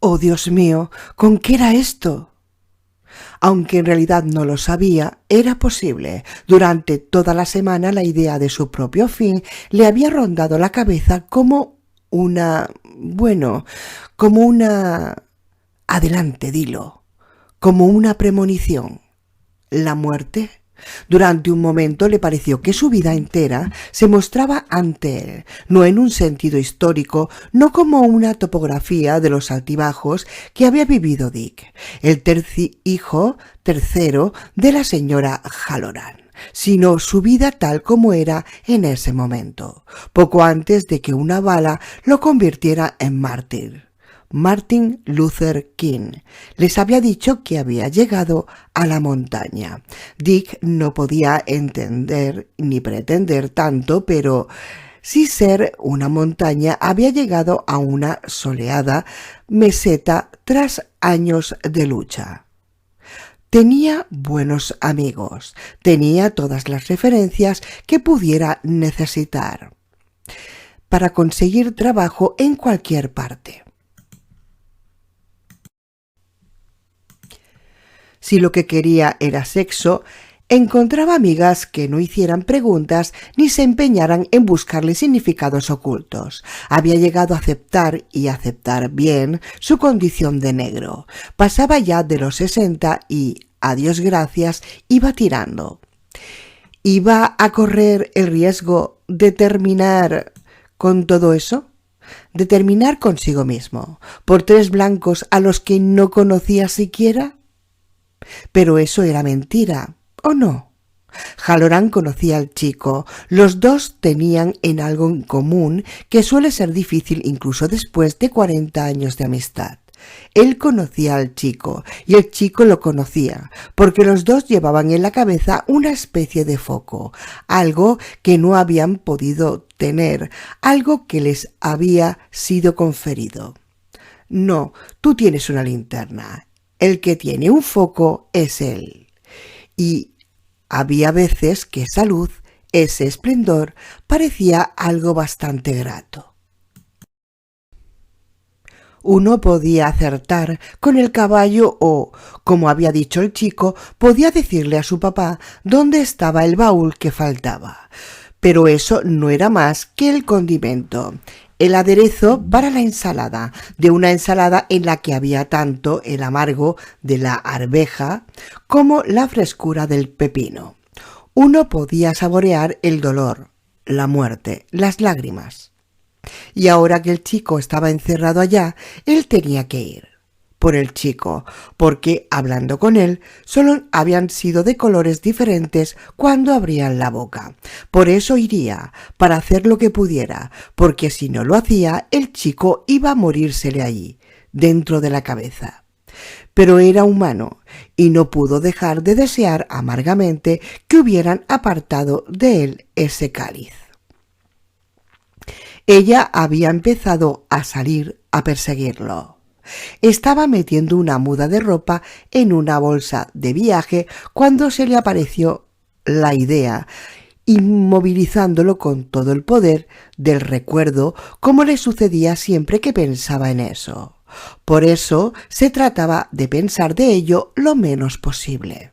Oh, Dios mío, ¿con qué era esto? Aunque en realidad no lo sabía, era posible. Durante toda la semana la idea de su propio fin le había rondado la cabeza como una... bueno, como una... adelante, dilo, como una premonición. ¿La muerte? Durante un momento le pareció que su vida entera se mostraba ante él, no en un sentido histórico, no como una topografía de los altibajos que había vivido Dick, el hijo tercero de la señora Halloran, sino su vida tal como era en ese momento, poco antes de que una bala lo convirtiera en mártir. Martin Luther King les había dicho que había llegado a la montaña. Dick no podía entender ni pretender tanto, pero sí ser una montaña había llegado a una soleada meseta tras años de lucha. Tenía buenos amigos, tenía todas las referencias que pudiera necesitar para conseguir trabajo en cualquier parte. Si lo que quería era sexo, encontraba amigas que no hicieran preguntas ni se empeñaran en buscarle significados ocultos. Había llegado a aceptar, y aceptar bien, su condición de negro. Pasaba ya de los 60 y, a Dios gracias, iba tirando. ¿Iba a correr el riesgo de terminar con todo eso? ¿De terminar consigo mismo, por 3 blancos a los que no conocía siquiera? Pero eso era mentira, ¿o no? Halloran conocía al chico. Los dos tenían en algo en común que suele ser difícil incluso después de 40 años de amistad. Él conocía al chico y el chico lo conocía, porque los dos llevaban en la cabeza una especie de foco, algo que no habían podido tener, algo que les había sido conferido. No, tú tienes una linterna. El que tiene un foco es él. Y había veces que esa luz, ese esplendor, parecía algo bastante grato. Uno podía acertar con el caballo o, como había dicho el chico, podía decirle a su papá dónde estaba el baúl que faltaba. Pero eso no era más que el condimento, el aderezo para la ensalada, de una ensalada en la que había tanto el amargo de la arveja como la frescura del pepino. Uno podía saborear el dolor, la muerte, las lágrimas. Y ahora que el chico estaba encerrado allá, él tenía que ir. Por el chico, porque hablando con él, solo habían sido de colores diferentes cuando abrían la boca. Por eso iría, para hacer lo que pudiera, porque si no lo hacía, el chico iba a morírsele allí, dentro de la cabeza. Pero era humano, y no pudo dejar de desear amargamente que hubieran apartado de él ese cáliz. Ella había empezado a salir a perseguirlo. Estaba metiendo una muda de ropa en una bolsa de viaje cuando se le apareció la idea, inmovilizándolo con todo el poder del recuerdo, como le sucedía siempre que pensaba en eso. Por eso se trataba de pensar de ello lo menos posible.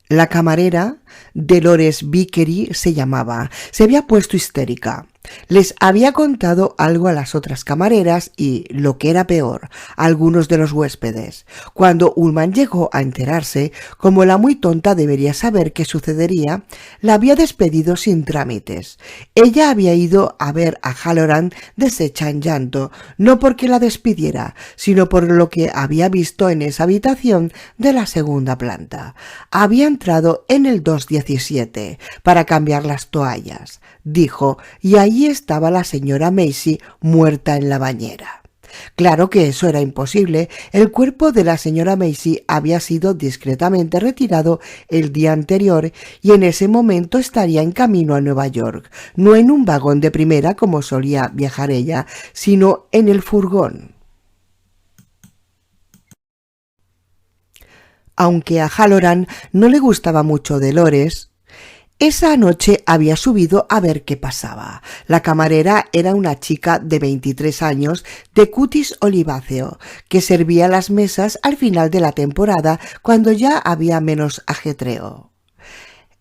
La camarera, Dolores Vickery se llamaba, se había puesto histérica. Les había contado algo a las otras camareras y, lo que era peor, a algunos de los huéspedes. Cuando Ullman llegó a enterarse, como la muy tonta debería saber qué sucedería, la había despedido sin trámites. Ella había ido a ver a Halloran deshecha en llanto, no porque la despidiera, sino por lo que había visto en esa habitación de la segunda planta. Había entrado en el 217 para cambiar las toallas, dijo, y allí estaba la señora Macy muerta en la bañera. Claro que eso era imposible. El cuerpo de la señora Macy había sido discretamente retirado el día anterior y en ese momento estaría en camino a Nueva York, no en un vagón de primera como solía viajar ella, sino en el furgón. Aunque a Halloran no le gustaba mucho Dolores, Esa noche había subido a ver qué pasaba. La camarera era una chica de 23 años, de cutis oliváceo, que servía las mesas al final de la temporada, cuando ya había menos ajetreo.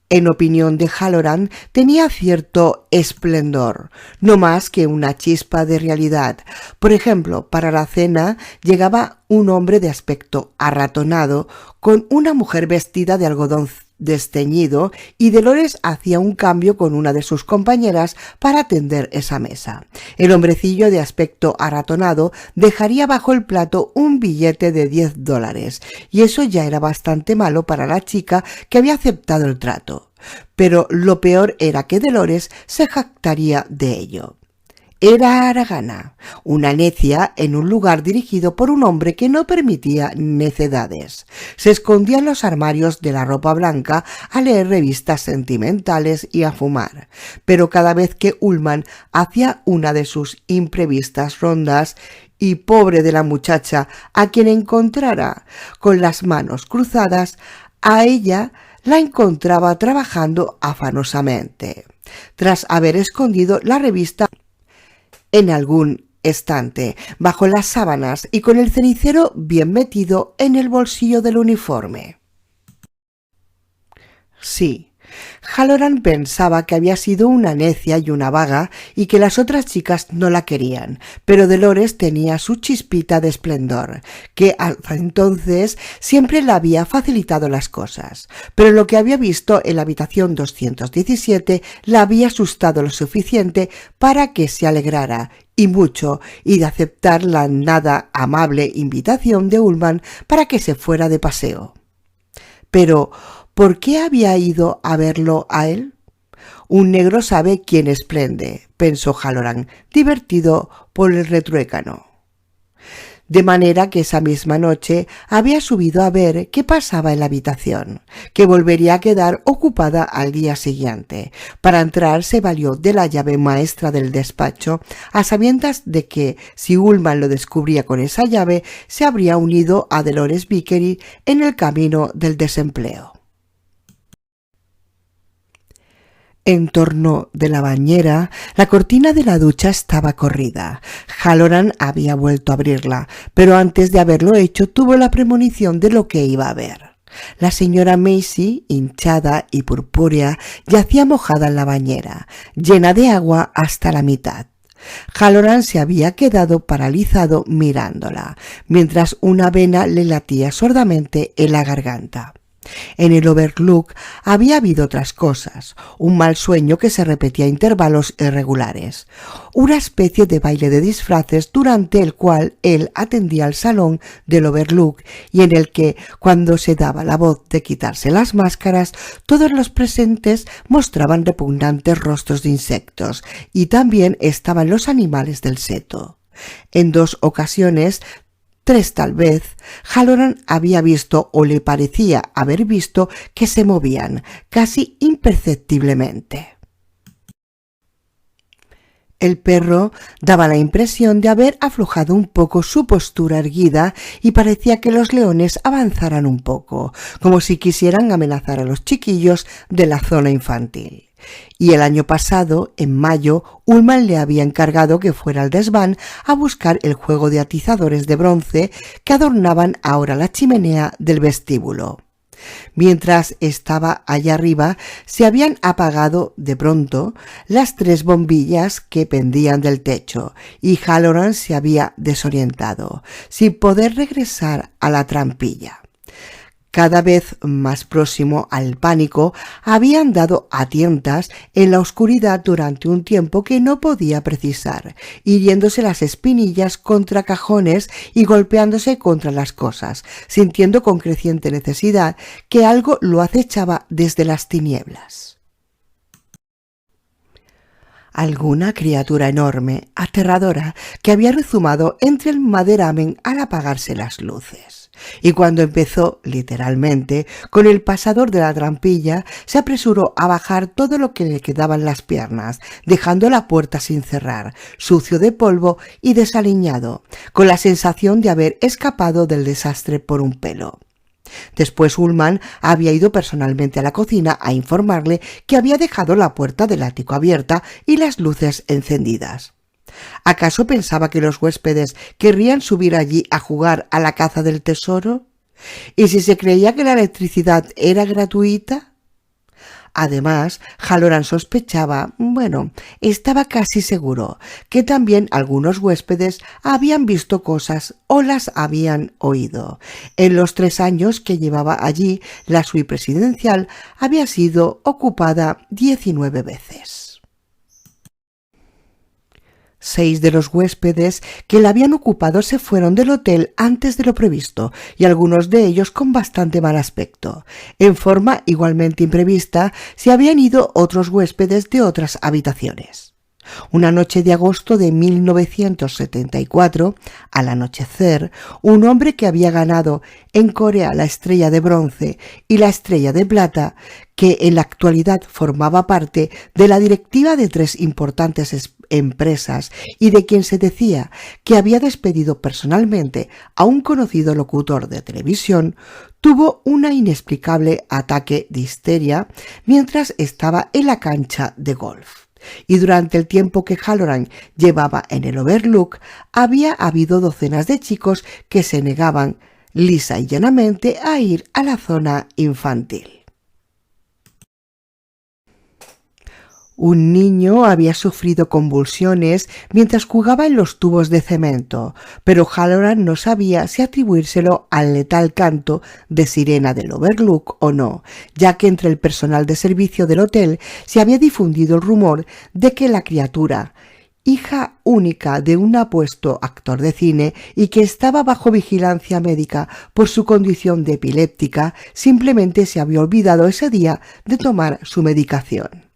En opinión de Halloran, tenía cierto esplendor, no más que una chispa de realidad. Por ejemplo, para la cena llegaba un hombre de aspecto arratonado con una mujer vestida de algodón desteñido, y Dolores hacía un cambio con una de sus compañeras para atender esa mesa. El hombrecillo de aspecto arratonado dejaría bajo el plato un billete de $10, y eso ya era bastante malo para la chica que había aceptado el trato. Pero lo peor era que Dolores se jactaría de ello. Era Haragana, una necia en un lugar dirigido por un hombre que no permitía necedades. Se escondía en los armarios de la ropa blanca a leer revistas sentimentales y a fumar. Pero cada vez que Ullman hacía una de sus imprevistas rondas, y pobre de la muchacha a quien encontrara con las manos cruzadas, a ella la encontraba trabajando afanosamente, tras haber escondido la revista en algún estante, bajo las sábanas y con el cenicero bien metido en el bolsillo del uniforme. Sí, Halloran pensaba que había sido una necia y una vaga y que las otras chicas no la querían, pero Dolores tenía su chispita de esplendor, que hasta entonces siempre le había facilitado las cosas. Pero lo que había visto en la habitación 217 la había asustado lo suficiente para que se alegrara, y mucho, y de aceptar la nada amable invitación de Ullman para que se fuera de paseo. Pero ¿por qué había ido a verlo a él? Un negro sabe quién esplende, pensó Halloran, divertido por el retruécano. De manera que esa misma noche había subido a ver qué pasaba en la habitación, que volvería a quedar ocupada al día siguiente. Para entrar se valió de la llave maestra del despacho, a sabiendas de que, si Ullman lo descubría con esa llave, se habría unido a Dolores Vickery en el camino del desempleo. En torno de la bañera, la cortina de la ducha estaba corrida. Halloran había vuelto a abrirla, pero antes de haberlo hecho tuvo la premonición de lo que iba a ver. La señora Macy, hinchada y purpúrea, yacía mojada en la bañera, llena de agua hasta la mitad. Halloran se había quedado paralizado mirándola, mientras una vena le latía sordamente en la garganta. En el Overlook había habido otras cosas, un mal sueño que se repetía a intervalos irregulares, una especie de baile de disfraces durante el cual él atendía al salón del Overlook y en el que, cuando se daba la voz de quitarse las máscaras, todos los presentes mostraban repugnantes rostros de insectos y también estaban los animales del seto. En 2 ocasiones, 3 tal vez, Halloran había visto o le parecía haber visto que se movían, casi imperceptiblemente. El perro daba la impresión de haber aflojado un poco su postura erguida y parecía que los leones avanzaran un poco, como si quisieran amenazar a los chiquillos de la zona infantil. Y el año pasado, en mayo, Ullman le había encargado que fuera al desván a buscar el juego de atizadores de bronce que adornaban ahora la chimenea del vestíbulo. Mientras estaba allá arriba, se habían apagado de pronto las 3 bombillas que pendían del techo, y Halloran se había desorientado, sin poder regresar a la trampilla. Cada vez más próximo al pánico, había andado a tientas en la oscuridad durante un tiempo que no podía precisar, hiriéndose las espinillas contra cajones y golpeándose contra las cosas, sintiendo con creciente necesidad que algo lo acechaba desde las tinieblas. Alguna criatura enorme, aterradora, que había rezumado entre el maderamen al apagarse las luces. Y cuando empezó, literalmente, con el pasador de la trampilla, se apresuró a bajar todo lo que le quedaba en las piernas, dejando la puerta sin cerrar, sucio de polvo y desaliñado, con la sensación de haber escapado del desastre por un pelo. Después Ullman había ido personalmente a la cocina a informarle que había dejado la puerta del ático abierta y las luces encendidas. ¿Acaso pensaba que los huéspedes querrían subir allí a jugar a la caza del tesoro? ¿Y si se creía que la electricidad era gratuita? Además, Halloran sospechaba, estaba casi seguro, que también algunos huéspedes habían visto cosas o las habían oído. En los 3 años que llevaba allí, la suite presidencial había sido ocupada 19 veces. 6 de los huéspedes que la habían ocupado se fueron del hotel antes de lo previsto, y algunos de ellos con bastante mal aspecto. En forma igualmente imprevista se habían ido otros huéspedes de otras habitaciones. Una noche de agosto de 1974, al anochecer, un hombre que había ganado en Corea la estrella de bronce y la estrella de plata, que en la actualidad formaba parte de la directiva de 3 importantes empresas y de quien se decía que había despedido personalmente a un conocido locutor de televisión, tuvo un inexplicable ataque de histeria mientras estaba en la cancha de golf. Y durante el tiempo que Halloran llevaba en el Overlook, había habido docenas de chicos que se negaban lisa y llanamente a ir a la zona infantil. Un niño había sufrido convulsiones mientras jugaba en los tubos de cemento, pero Halloran no sabía si atribuírselo al letal canto de sirena del Overlook o no, ya que entre el personal de servicio del hotel se había difundido el rumor de que la criatura, hija única de un apuesto actor de cine y que estaba bajo vigilancia médica por su condición de epiléptica, simplemente se había olvidado ese día de tomar su medicación.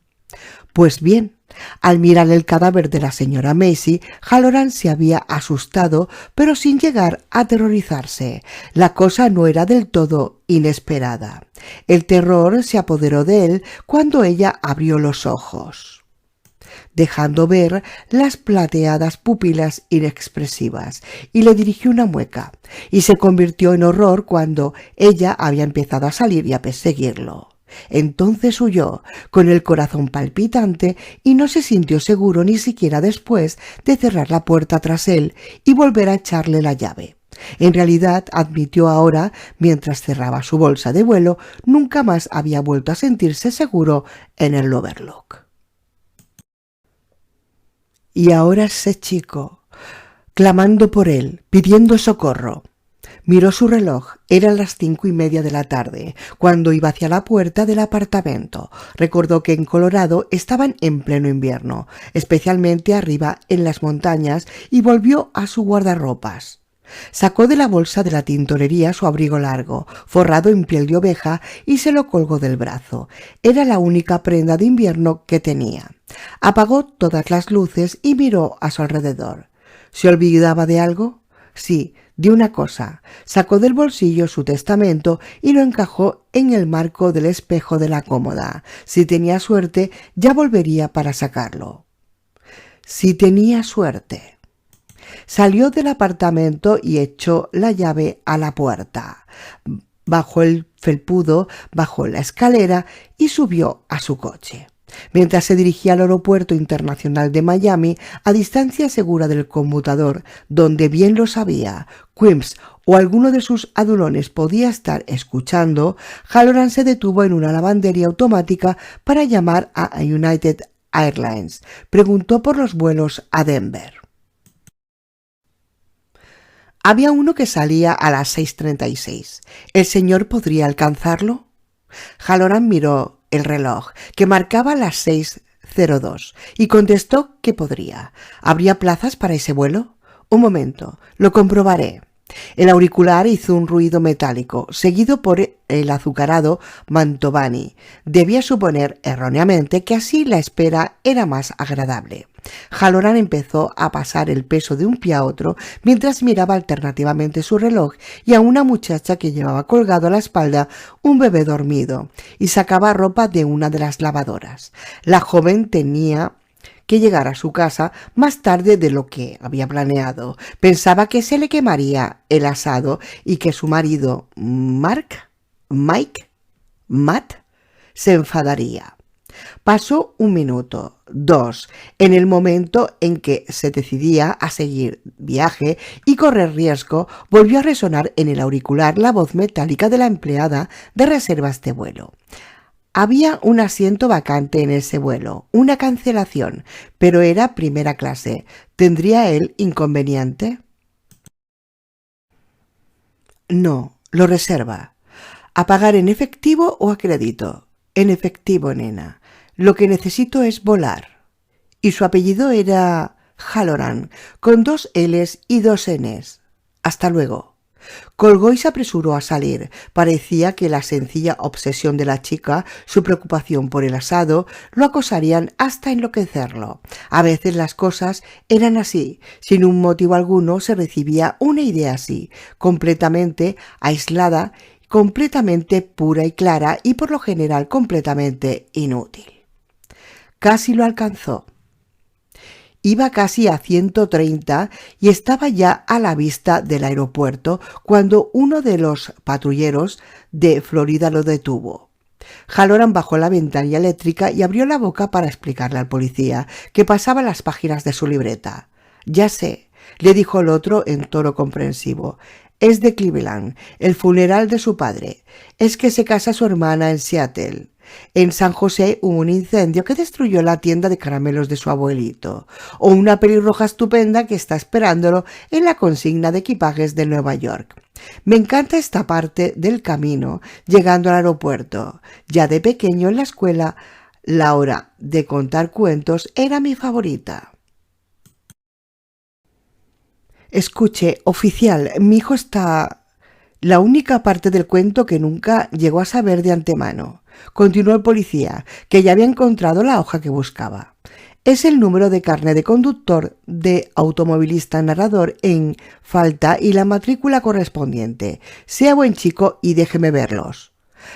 Pues bien, al mirar el cadáver de la señora Macy, Halloran se había asustado, pero sin llegar a aterrorizarse. La cosa no era del todo inesperada. El terror se apoderó de él cuando ella abrió los ojos, dejando ver las plateadas pupilas inexpresivas, y le dirigió una mueca, y se convirtió en horror cuando ella había empezado a salir y a perseguirlo. Entonces huyó, con el corazón palpitante, y no se sintió seguro ni siquiera después de cerrar la puerta tras él y volver a echarle la llave. En realidad, admitió ahora, mientras cerraba su bolsa de vuelo, nunca más había vuelto a sentirse seguro en el Overlook. Y ahora ese chico, clamando por él, pidiendo socorro. Miró su reloj. Eran las 5:30 de la tarde, cuando iba hacia la puerta del apartamento. Recordó que en Colorado estaban en pleno invierno, especialmente arriba en las montañas, y volvió a su guardarropas. Sacó de la bolsa de la tintorería su abrigo largo, forrado en piel de oveja, y se lo colgó del brazo. Era la única prenda de invierno que tenía. Apagó todas las luces y miró a su alrededor. ¿Se olvidaba de algo? Sí, de una cosa. Sacó del bolsillo su testamento y lo encajó en el marco del espejo de la cómoda. Si tenía suerte, ya volvería para sacarlo. Si tenía suerte. Salió del apartamento y echó la llave a la puerta. Bajó el felpudo, bajó la escalera y subió a su coche. Mientras se dirigía al aeropuerto internacional de Miami, a distancia segura del conmutador, donde bien lo sabía, Quims o alguno de sus adulones podía estar escuchando, Halloran se detuvo en una lavandería automática para llamar a United Airlines. Preguntó por los vuelos a Denver. Había uno que salía a las 6:36. ¿El señor podría alcanzarlo? Halloran miró el reloj, que marcaba las 6:02, y contestó que podría. ¿Habría plazas para ese vuelo? Un momento, lo comprobaré. El auricular hizo un ruido metálico, seguido por el azucarado Mantovani. Debía suponer erróneamente que así la espera era más agradable. Halloran empezó a pasar el peso de un pie a otro mientras miraba alternativamente su reloj y a una muchacha que llevaba colgado a la espalda un bebé dormido y sacaba ropa de una de las lavadoras. La joven tenía que llegar a su casa más tarde de lo que había planeado. Pensaba que se le quemaría el asado y que su marido, Mark, Mike, Matt, se enfadaría. Pasó 1 minuto, 2, en el momento en que se decidía a seguir viaje y correr riesgo, volvió a resonar en el auricular la voz metálica de la empleada de reservas de vuelo. Había un asiento vacante en ese vuelo, una cancelación, pero era primera clase. ¿Tendría él inconveniente? No, lo reserva. ¿A pagar en efectivo o a crédito? En efectivo, nena. Lo que necesito es volar. Y su apellido era Halloran, con 2 L's y 2 N's. Hasta luego. Colgó y se apresuró a salir. Parecía que la sencilla obsesión de la chica, su preocupación por el asado, lo acosarían hasta enloquecerlo. A veces las cosas eran así. Sin un motivo alguno se recibía una idea así, completamente aislada, completamente pura y clara y por lo general completamente inútil. Casi lo alcanzó. Iba casi a 130 y estaba ya a la vista del aeropuerto cuando uno de los patrulleros de Florida lo detuvo. Halloran bajó la ventanilla eléctrica y abrió la boca para explicarle al policía, que pasaba las páginas de su libreta. «Ya sé», le dijo el otro en tono comprensivo. «Es de Cleveland, el funeral de su padre. Es que se casa su hermana en Seattle. En San José hubo un incendio que destruyó la tienda de caramelos de su abuelito, o una pelirroja estupenda que está esperándolo en la consigna de equipajes de Nueva York. Me encanta esta parte del camino, llegando al aeropuerto. Ya de pequeño en la escuela, la hora de contar cuentos era mi favorita». «Escuche, oficial, mi hijo está...» La única parte del cuento que nunca llegó a saber de antemano, continuó el policía, que ya había encontrado la hoja que buscaba. «Es el número de carnet de conductor de automovilista narrador en falta y la matrícula correspondiente. Sea buen chico y déjeme verlos».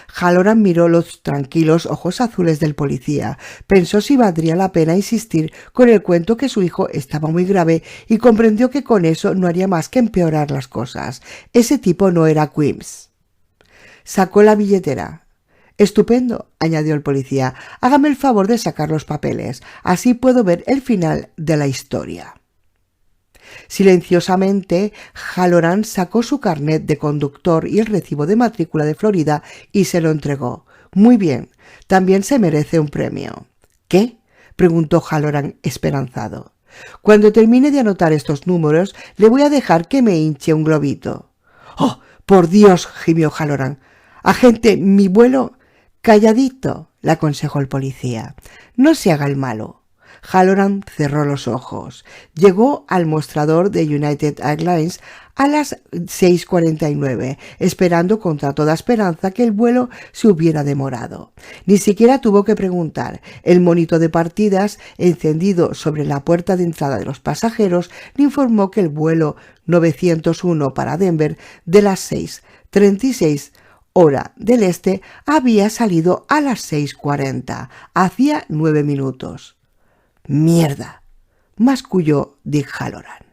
Halloran miró los tranquilos ojos azules del policía, pensó si valdría la pena insistir con el cuento que su hijo estaba muy grave y comprendió que con eso no haría más que empeorar las cosas. Ese tipo no era Quims. Sacó la billetera. «Estupendo», añadió el policía. «Hágame el favor de sacar los papeles, así puedo ver el final de la historia». Silenciosamente, Halloran sacó su carnet de conductor y el recibo de matrícula de Florida y se lo entregó. «Muy bien, también se merece un premio». «¿Qué?», preguntó Halloran esperanzado. «Cuando termine de anotar estos números, le voy a dejar que me hinche un globito». «¡Oh, por Dios!», gimió Halloran. «Agente, mi vuelo...» «Calladito», le aconsejó el policía. «No se haga el malo». Halloran cerró los ojos. Llegó al mostrador de United Airlines a las 6:49, esperando contra toda esperanza que el vuelo se hubiera demorado. Ni siquiera tuvo que preguntar. El monito de partidas, encendido sobre la puerta de entrada de los pasajeros, le informó que el vuelo 901 para Denver de las 6:36 hora del este había salido a las 6:40, hacía 9 minutos. «Mierda», masculló Dick Halloran.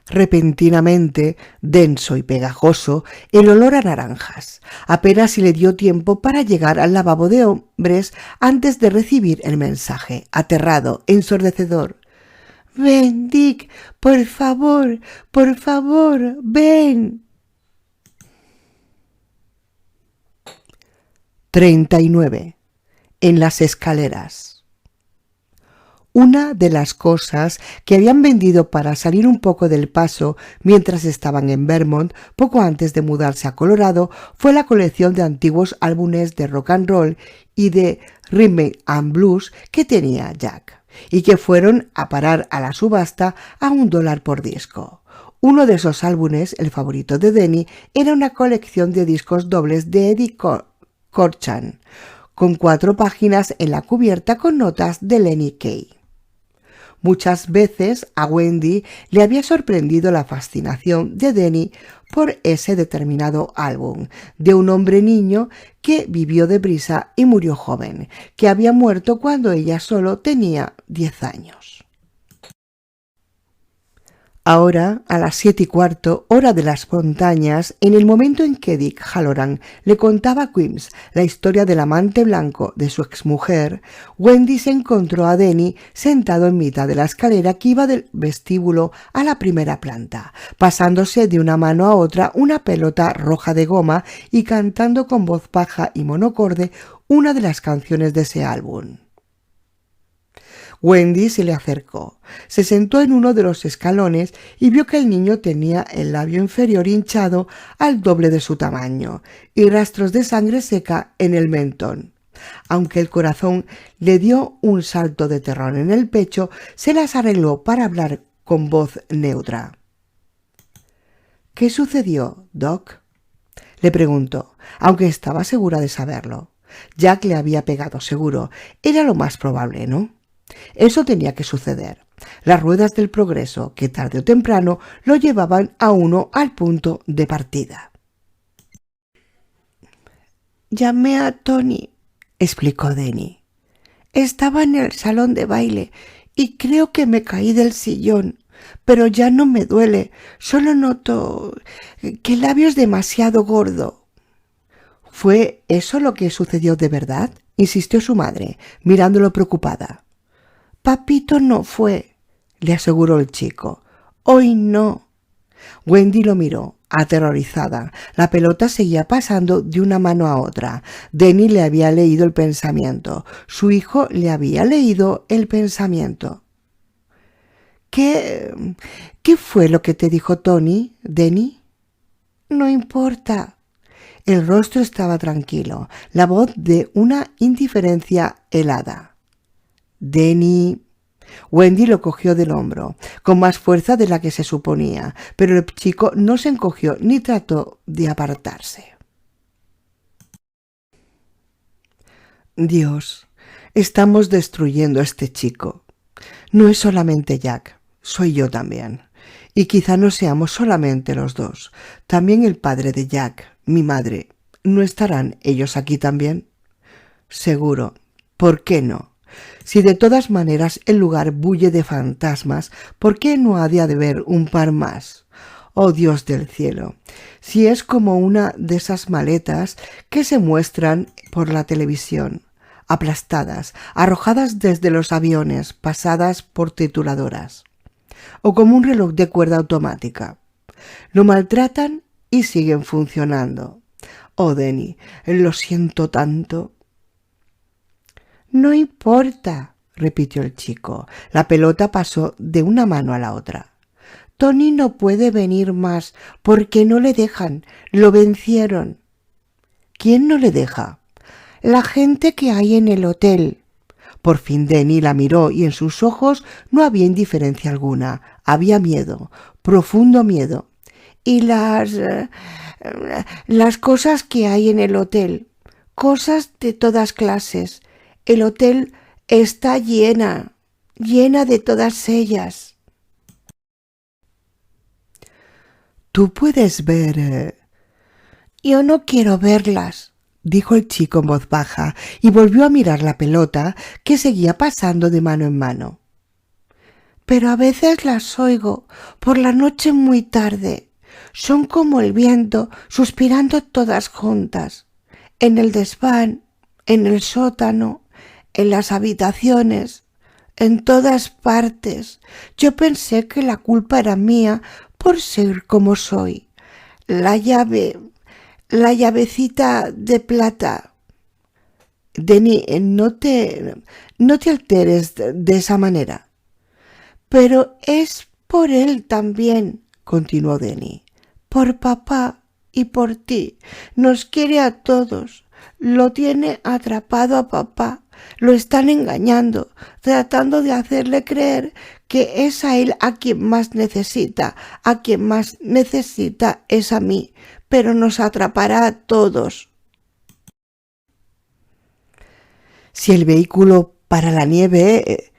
Repentinamente, denso y pegajoso, el olor a naranjas. Apenas si le dio tiempo para llegar al lavabo de hombres antes de recibir el mensaje, aterrado, ensordecedor. «Ven, Dick, por favor, ven». 39. En las escaleras. Una de las cosas que habían vendido para salir un poco del paso mientras estaban en Vermont, poco antes de mudarse a Colorado, fue la colección de antiguos álbumes de rock and roll y de rhythm and blues que tenía Jack, y que fueron a parar a la subasta a $1 por disco. Uno de esos álbumes, el favorito de Denny, era una colección de discos dobles de Eddie Corchan, con 4 páginas en la cubierta con notas de Lenny Kaye. Muchas veces a Wendy le había sorprendido la fascinación de Denny por ese determinado álbum, de un hombre niño que vivió deprisa y murió joven, que había muerto cuando ella solo tenía 10 años. Ahora, a las 7:15, hora de las montañas, en el momento en que Dick Halloran le contaba a Quims la historia del amante blanco de su exmujer, Wendy se encontró a Denny sentado en mitad de la escalera que iba del vestíbulo a la primera planta, pasándose de una mano a otra una pelota roja de goma y cantando con voz baja y monocorde una de las canciones de ese álbum. Wendy se le acercó, se sentó en uno de los escalones y vio que el niño tenía el labio inferior hinchado al doble de su tamaño y rastros de sangre seca en el mentón. Aunque el corazón le dio un salto de terror en el pecho, se las arregló para hablar con voz neutra. «¿Qué sucedió, Doc?», le preguntó, aunque estaba segura de saberlo. Jack le había pegado seguro. Era lo más probable, ¿no? Eso tenía que suceder. Las ruedas del progreso, que tarde o temprano lo llevaban a uno al punto de partida. «Llamé a Tony», explicó Denny. «Estaba en el salón de baile y creo que me caí del sillón, pero ya no me duele. Solo noto que el labio es demasiado gordo». «¿Fue eso lo que sucedió de verdad?», insistió su madre, mirándolo preocupada. «Papito no fue», le aseguró el chico. «Hoy no». Wendy lo miró, aterrorizada. La pelota seguía pasando de una mano a otra. Denny le había leído el pensamiento. Su hijo le había leído el pensamiento. ¿Qué fue lo que te dijo Tony, Denny?» «No importa». El rostro estaba tranquilo, la voz de una indiferencia helada. «Denny». Wendy lo cogió del hombro, con más fuerza de la que se suponía, pero el chico no se encogió ni trató de apartarse. «Dios, estamos destruyendo a este chico. No es solamente Jack, soy yo también. Y quizá no seamos solamente los dos. También el padre de Jack, mi madre. ¿No estarán ellos aquí también?» «Seguro. ¿Por qué no? Si de todas maneras el lugar bulle de fantasmas, ¿por qué no ha de haber un par más? Oh Dios del cielo, si es como una de esas maletas que se muestran por la televisión, aplastadas, arrojadas desde los aviones, pasadas por trituradoras, o como un reloj de cuerda automática. Lo maltratan y siguen funcionando. Oh, Denny, lo siento tanto». «No importa», repitió el chico. La pelota pasó de una mano a la otra. «Tony no puede venir más porque no le dejan. Lo vencieron». «¿Quién no le deja?» «La gente que hay en el hotel». Por fin Denny la miró y en sus ojos no había indiferencia alguna. Había miedo, profundo miedo. «Y las cosas que hay en el hotel. Cosas de todas clases. El hotel está llena de todas ellas». «¿Tú puedes ver...?» «Yo no quiero verlas», dijo el chico en voz baja y volvió a mirar la pelota que seguía pasando de mano en mano. «Pero a veces las oigo por la noche muy tarde. Son como el viento suspirando todas juntas. En el desván, en el sótano, en las habitaciones, en todas partes. Yo pensé que la culpa era mía por ser como soy. La llavecita de plata». «Denny, no te alteres de esa manera». «Pero es por él también», continuó Denny. «Por papá y por ti. Nos quiere a todos. Lo tiene atrapado a papá. Lo están engañando, tratando de hacerle creer que es a él a quien más necesita. A quien más necesita es a mí, pero nos atrapará a todos». «Si el vehículo para la nieve...»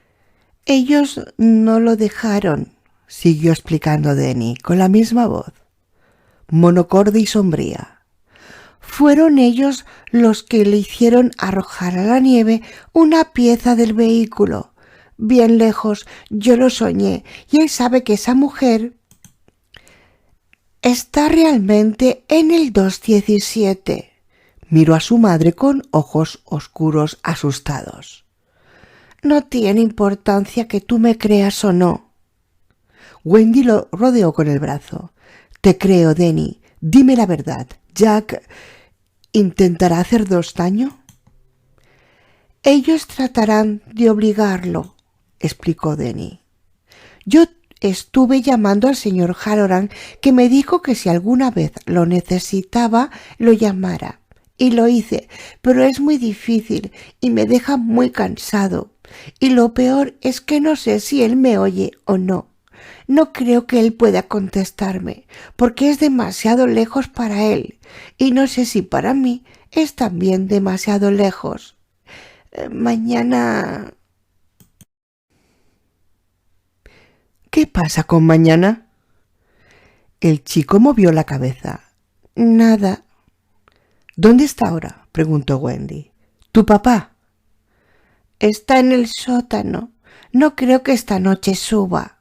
«Ellos no lo dejaron», siguió explicando Denny con la misma voz, monocorde y sombría. «Fueron ellos los que le hicieron arrojar a la nieve una pieza del vehículo. bien lejos. Yo lo soñé y él sabe que esa mujer está realmente en el 217. Miró a su madre con ojos oscuros asustados. No tiene importancia que tú me creas o no. Wendy lo rodeó con el brazo. Te creo, Denny. Dime la verdad. ¿Jack intentará hacernos daño? Ellos tratarán de obligarlo, explicó Denny. Yo estuve llamando al señor Halloran, que me dijo que si alguna vez lo necesitaba, lo llamara. Y lo hice, pero es muy difícil y me deja muy cansado. Y lo peor es que no sé si él me oye o no. No creo que él pueda contestarme, porque es demasiado lejos para él, y no sé si para mí es también demasiado lejos. Mañana... ¿Qué pasa con mañana? El chico movió la cabeza. Nada. ¿Dónde está ahora?, preguntó Wendy. ¿Tu papá? Está en el sótano. No creo que esta noche suba.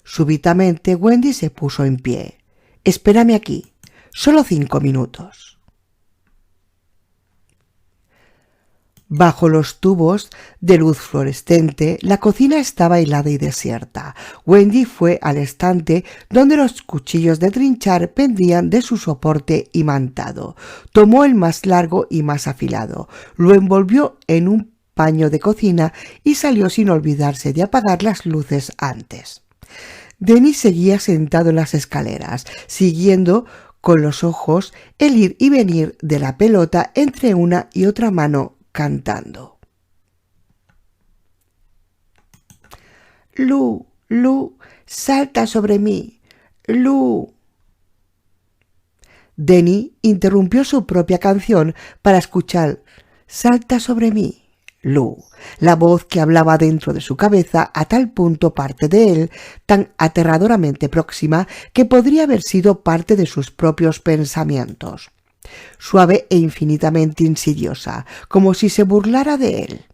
Súbitamente Wendy se puso en pie. Espérame aquí. Solo 5 minutos. Bajo los tubos de luz fluorescente, la cocina estaba helada y desierta. Wendy fue al estante donde los cuchillos de trinchar pendían de su soporte imantado. Tomó el más largo y más afilado, lo envolvió en un paño de cocina y salió sin olvidarse de apagar las luces antes. Denny seguía sentado en las escaleras, siguiendo con los ojos el ir y venir de la pelota entre una y otra mano, cantando. Lu, Lu, salta sobre mí. Lu. Denny interrumpió su propia canción para escuchar Salta sobre mí, Lu, la voz que hablaba dentro de su cabeza, a tal punto parte de él, tan aterradoramente próxima, que podría haber sido parte de sus propios pensamientos. Suave e infinitamente insidiosa, como si se burlara de él,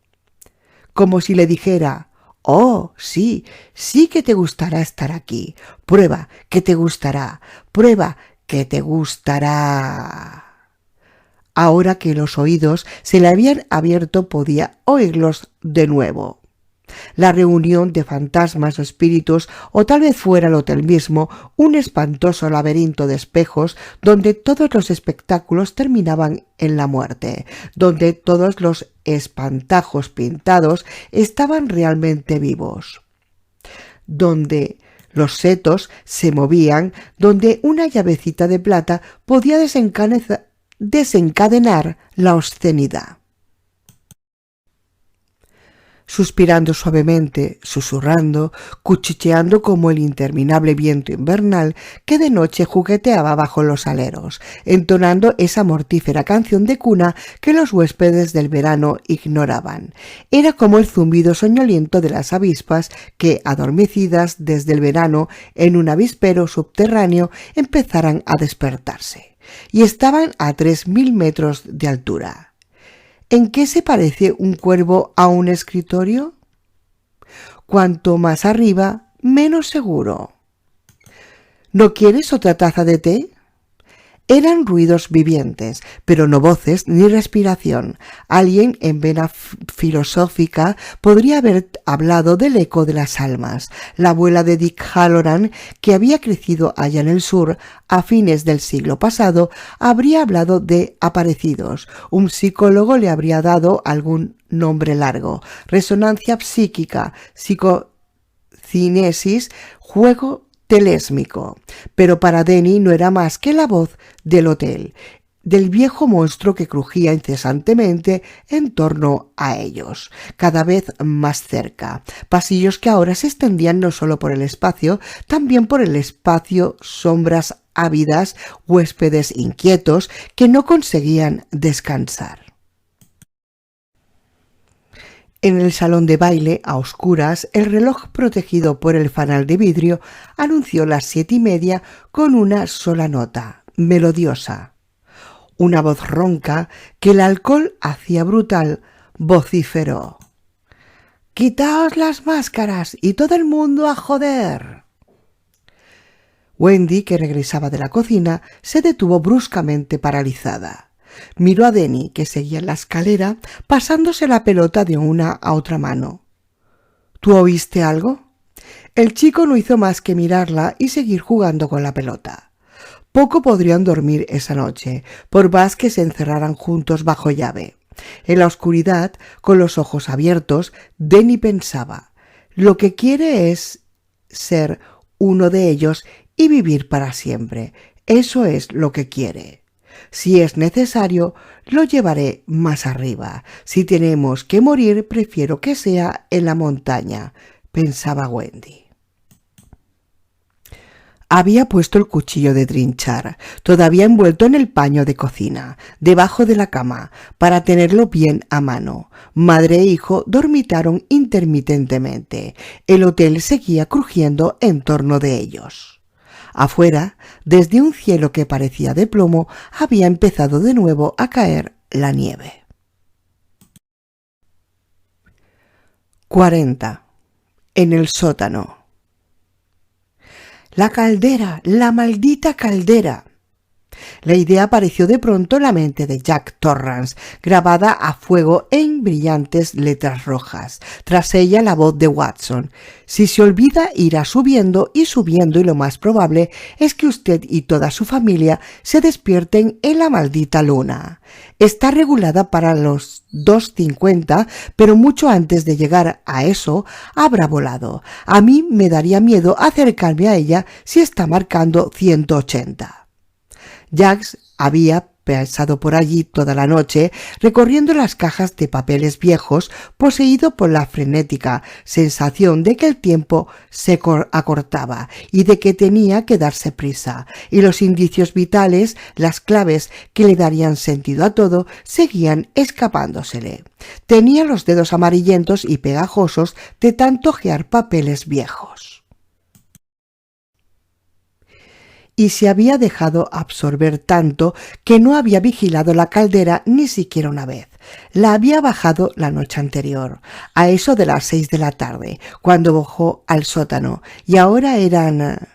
como si le dijera: «Oh, sí, sí que te gustará estar aquí, prueba que te gustará, prueba que te gustará». Ahora que los oídos se le habían abierto, podía oírlos de nuevo. La reunión de fantasmas o espíritus, o tal vez fuera el hotel mismo, un espantoso laberinto de espejos donde todos los espectáculos terminaban en la muerte, donde todos los espantajos pintados estaban realmente vivos, donde los setos se movían, donde una llavecita de plata podía desencadenar la obscenidad. Suspirando suavemente, susurrando, cuchicheando como el interminable viento invernal que de noche jugueteaba bajo los aleros, entonando esa mortífera canción de cuna que los huéspedes del verano ignoraban. Era como el zumbido soñoliento de las avispas que, adormecidas desde el verano en un avispero subterráneo, empezaran a despertarse, y estaban a 3000 metros de altura. ¿En qué se parece un cuervo a un escritorio? Cuanto más arriba, menos seguro. ¿No quieres otra taza de té? Eran ruidos vivientes, pero no voces ni respiración. Alguien en vena filosófica podría haber hablado del eco de las almas. La abuela de Dick Halloran, que había crecido allá en el sur a fines del siglo pasado, habría hablado de aparecidos. Un psicólogo le habría dado algún nombre largo: resonancia psíquica, psicocinesis, juego telésmico. Pero para Denny no era más que la voz del hotel, del viejo monstruo que crujía incesantemente en torno a ellos, cada vez más cerca. Pasillos que ahora se extendían no solo por el espacio, también por el espacio, sombras ávidas, huéspedes inquietos que no conseguían descansar. En el salón de baile, a oscuras, el reloj protegido por el fanal de vidrio anunció las 7:30 con una sola nota, melodiosa. Una voz ronca que el alcohol hacía brutal vociferó: «Quitaos las máscaras y todo el mundo a joder». Wendy, que regresaba de la cocina, se detuvo bruscamente paralizada. Miró a Denny, que seguía en la escalera, pasándose la pelota de una a otra mano. «¿Tú oíste algo?» El chico no hizo más que mirarla y seguir jugando con la pelota. Poco podrían dormir esa noche, por más que se encerraran juntos bajo llave. En la oscuridad, con los ojos abiertos, Denny pensaba: lo que quiere es ser uno de ellos y vivir para siempre. Eso es lo que quiere. Si es necesario, lo llevaré más arriba. Si tenemos que morir, prefiero que sea en la montaña, pensaba Wendy. Había puesto el cuchillo de trinchar, todavía envuelto en el paño de cocina, debajo de la cama, para tenerlo bien a mano. Madre e hijo dormitaron intermitentemente. El hotel seguía crujiendo en torno de ellos. Afuera, desde un cielo que parecía de plomo, había empezado de nuevo a caer la nieve. 40. En el sótano. La caldera, la maldita caldera. La idea apareció de pronto en la mente de Jack Torrance, grabada a fuego en brillantes letras rojas. Tras ella la voz de Watson: si se olvida, irá subiendo y subiendo, y lo más probable es que usted y toda su familia se despierten en la maldita luna. Está regulada para los 2:50, pero mucho antes de llegar a eso habrá volado. A mí me daría miedo acercarme a ella si está marcando 180. Jack había pasado por allí toda la noche, recorriendo las cajas de papeles viejos, poseído por la frenética sensación de que el tiempo se acortaba y de que tenía que darse prisa, y los indicios vitales, las claves que le darían sentido a todo, seguían escapándosele. Tenía los dedos amarillentos y pegajosos de tanto ojear papeles viejos. Y se había dejado absorber tanto que no había vigilado la caldera ni siquiera una vez. La había bajado la noche anterior, a eso de las 6 de la tarde, cuando bajó al sótano, y ahora eran...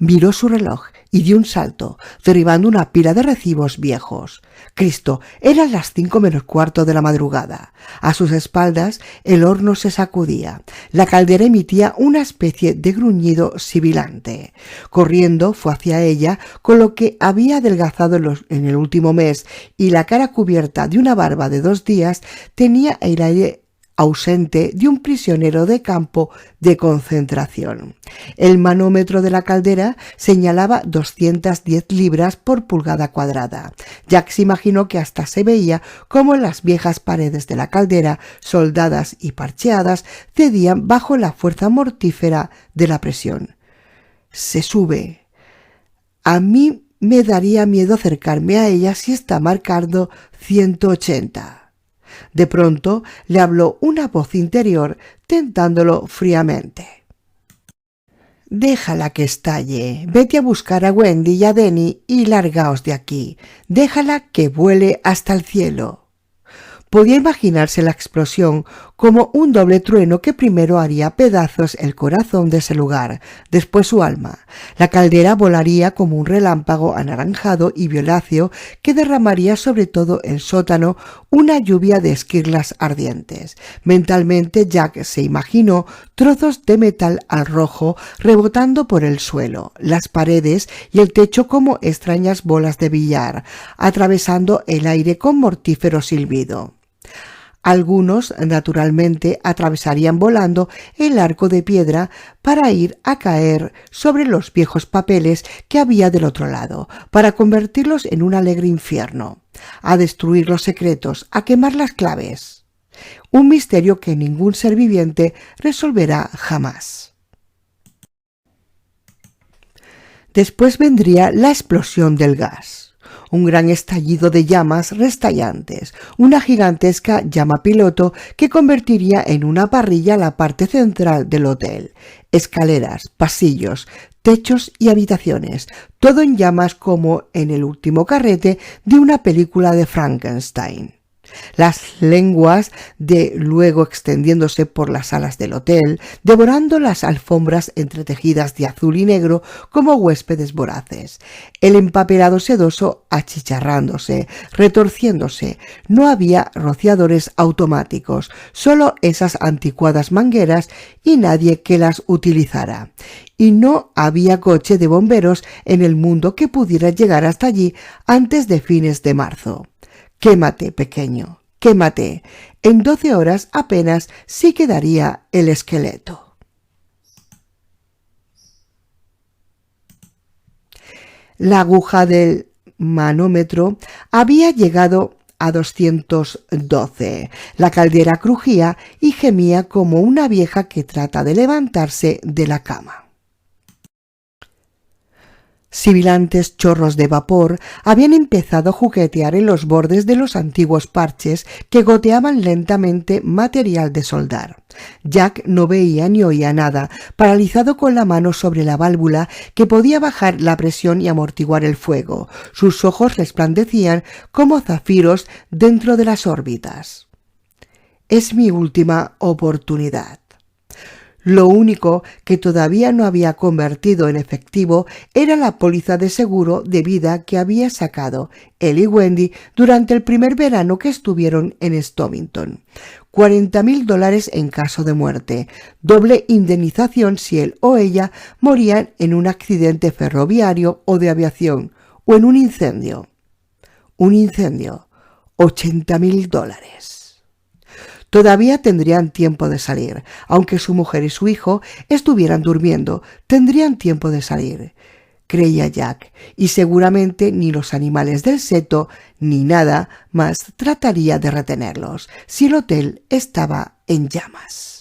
Miró su reloj y dio un salto, derribando una pila de recibos viejos. Cristo, eran las 5 menos cuarto de la madrugada. A sus espaldas el horno se sacudía. La caldera emitía una especie de gruñido sibilante. Corriendo fue hacia ella, con lo que había adelgazado en el último mes, y la cara cubierta de una barba de 2 días, tenía el aire ausente de un prisionero de campo de concentración. El manómetro de la caldera señalaba 210 libras por pulgada cuadrada. Jack se imaginó que hasta se veía cómo las viejas paredes de la caldera, soldadas y parcheadas, cedían bajo la fuerza mortífera de la presión. Se sube. A mí me daría miedo acercarme a ella si está marcando 180. De pronto le habló una voz interior, tentándolo fríamente. «Déjala que estalle. Vete a buscar a Wendy y a Denny y largaos de aquí. Déjala que vuele hasta el cielo». Podía imaginarse la explosión como un doble trueno que primero haría pedazos el corazón de ese lugar, después su alma. La caldera volaría como un relámpago anaranjado y violáceo que derramaría sobre todo el sótano una lluvia de esquirlas ardientes. Mentalmente Jack se imaginó trozos de metal al rojo rebotando por el suelo, las paredes y el techo como extrañas bolas de billar, atravesando el aire con mortífero silbido. Algunos, naturalmente, atravesarían volando el arco de piedra para ir a caer sobre los viejos papeles que había del otro lado, para convertirlos en un alegre infierno, a destruir los secretos, a quemar las claves. Un misterio que ningún ser viviente resolverá jamás. Después vendría la explosión del gas. Un gran estallido de llamas restallantes, una gigantesca llama piloto que convertiría en una parrilla la parte central del hotel. Escaleras, pasillos, techos y habitaciones, todo en llamas como en el último carrete de una película de Frankenstein. las lenguas de luego extendiéndose por las salas del hotel, devorando las alfombras entretejidas de azul y negro como huéspedes voraces, el empapelado sedoso achicharrándose, retorciéndose. No había rociadores automáticos, solo esas anticuadas mangueras y nadie que las utilizara. Y no había coche de bomberos en el mundo que pudiera llegar hasta allí antes de fines de marzo. Quémate, pequeño, quémate. En 12 horas apenas sí quedaría el esqueleto. La aguja del manómetro había llegado a 212. La caldera crujía y gemía como una vieja que trata de levantarse de la cama. Sibilantes chorros de vapor habían empezado a juguetear en los bordes de los antiguos parches que goteaban lentamente material de soldar. Jack no veía ni oía nada, paralizado con la mano sobre la válvula que podía bajar la presión y amortiguar el fuego. Sus ojos resplandecían como zafiros dentro de las órbitas. Es mi última oportunidad. Lo único que todavía no había convertido en efectivo era la póliza de seguro de vida que había sacado él y Wendy durante el primer verano que estuvieron en Stovington. $40,000 en caso de muerte, doble indemnización si él o ella morían en un accidente ferroviario o de aviación o en un incendio. Un incendio, $80,000. Todavía tendrían tiempo de salir. Aunque su mujer y su hijo estuvieran durmiendo, tendrían tiempo de salir, creía Jack, y seguramente ni los animales del seto ni nada más trataría de retenerlos si el hotel estaba en llamas.